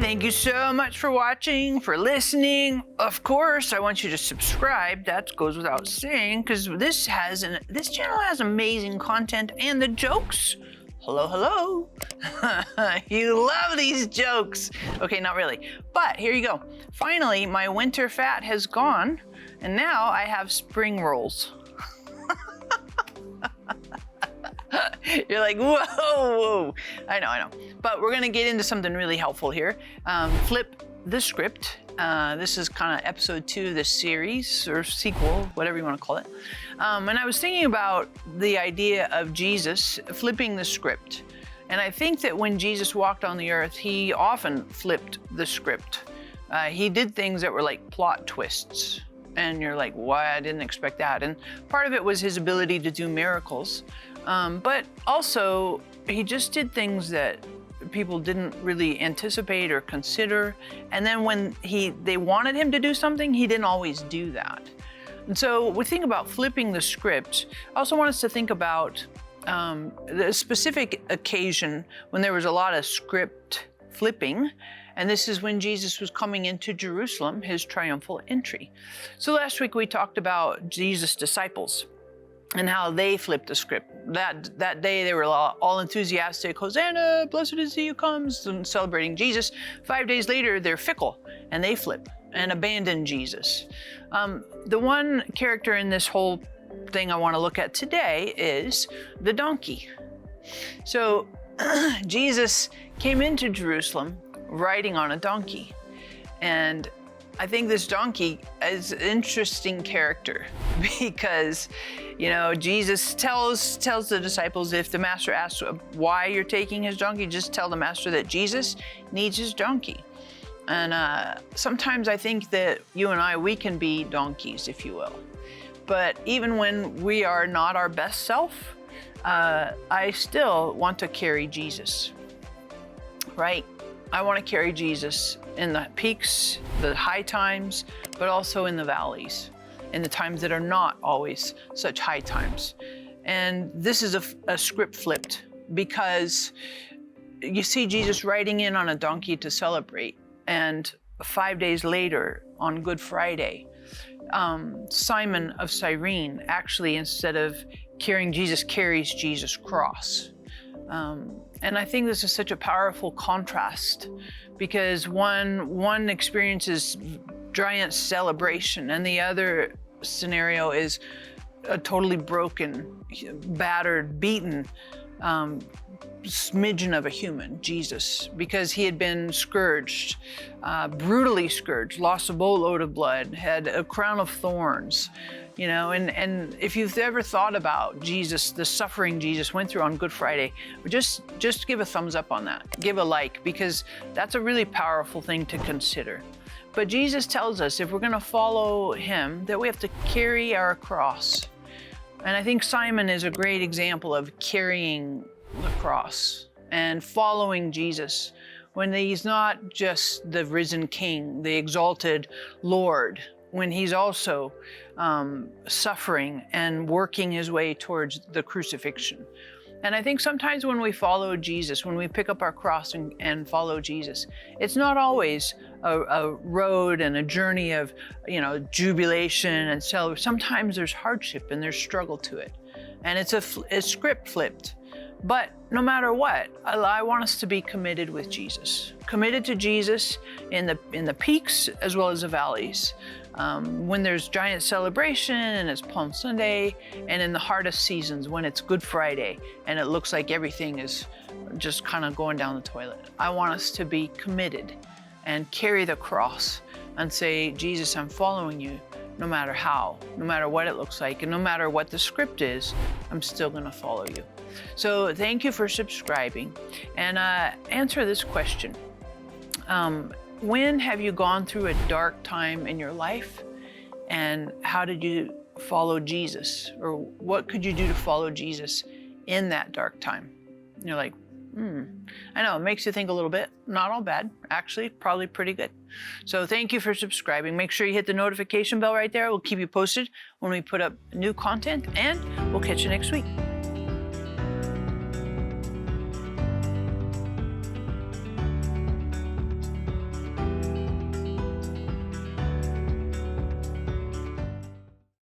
thank you so much for watching, for listening. Of course, I want you to subscribe. That goes without saying, because this channel has amazing content, and the jokes. Hello. You love these jokes. Okay, not really, but here you go. Finally, my winter fat has gone, and now I have spring rolls. You're like, whoa. I know. But we're gonna get into something really helpful here. Flip the script. This is kind of episode 2 of this series, or sequel, whatever you wanna call it. And I was thinking about the idea of Jesus flipping the script. And I think that when Jesus walked on the earth, he often flipped the script. He did things that were like plot twists. And you're like, why? I didn't expect that. And part of it was his ability to do miracles. But also, he just did things that people didn't really anticipate or consider. And then when they wanted him to do something, he didn't always do that. And so we think about flipping the script. I also want us to think about the specific occasion when there was a lot of script flipping. And this is when Jesus was coming into Jerusalem, his triumphal entry. So last week we talked about Jesus' disciples and how they flipped the script. That day they were all enthusiastic, Hosanna, blessed is he who comes, and celebrating Jesus. 5 days later, they're fickle and they flip and abandon Jesus. The one character in this whole thing I want to look at today is the donkey. So Jesus came into Jerusalem riding on a donkey. And I think this donkey is an interesting character because, Jesus tells the disciples, if the master asks why you're taking his donkey, just tell the master that Jesus needs his donkey. And sometimes I think that you and I, we can be donkeys, if you will. But even when we are not our best self, I still want to carry Jesus, right? I want to carry Jesus in the peaks, the high times, but also in the valleys, in the times that are not always such high times. And this is a script flipped because you see Jesus riding in on a donkey to celebrate. And 5 days later, on Good Friday, Simon of Cyrene actually, instead of carrying Jesus, carries Jesus' cross. And I think this is such a powerful contrast because one experiences giant celebration and the other scenario is a totally broken, battered, beaten smidgen of a human, Jesus, because he had been scourged, brutally scourged, lost a boatload of blood, had a crown of thorns. And if you've ever thought about Jesus, the suffering Jesus went through on Good Friday, just give a thumbs up on that. Give a like, because that's a really powerful thing to consider. But Jesus tells us if we're going to follow him, that we have to carry our cross. And I think Simon is a great example of carrying the cross and following Jesus when he's not just the risen King, the exalted Lord, when he's also suffering and working his way towards the crucifixion. And I think sometimes when we follow Jesus, when we pick up our cross and follow Jesus, it's not always a road and a journey of, jubilation and celebration. Sometimes there's hardship and there's struggle to it. And it's a script flipped. But no matter what, I want us to be committed with Jesus, committed to Jesus in the peaks as well as the valleys. When there's giant celebration and it's Palm Sunday, and in the hardest seasons when it's Good Friday and it looks like everything is just kind of going down the toilet. I want us to be committed and carry the cross and say, Jesus, I'm following you no matter how, no matter what it looks like, and no matter what the script is, I'm still going to follow you. So thank you for subscribing, and answer this question. When have you gone through a dark time in your life, and how did you follow Jesus? Or what could you do to follow Jesus in that dark time? And you're like, I know, it makes you think a little bit. Not all bad, actually, probably pretty good. So thank you for subscribing. Make sure you hit the notification bell right there. We'll keep you posted when we put up new content, and we'll catch you next week.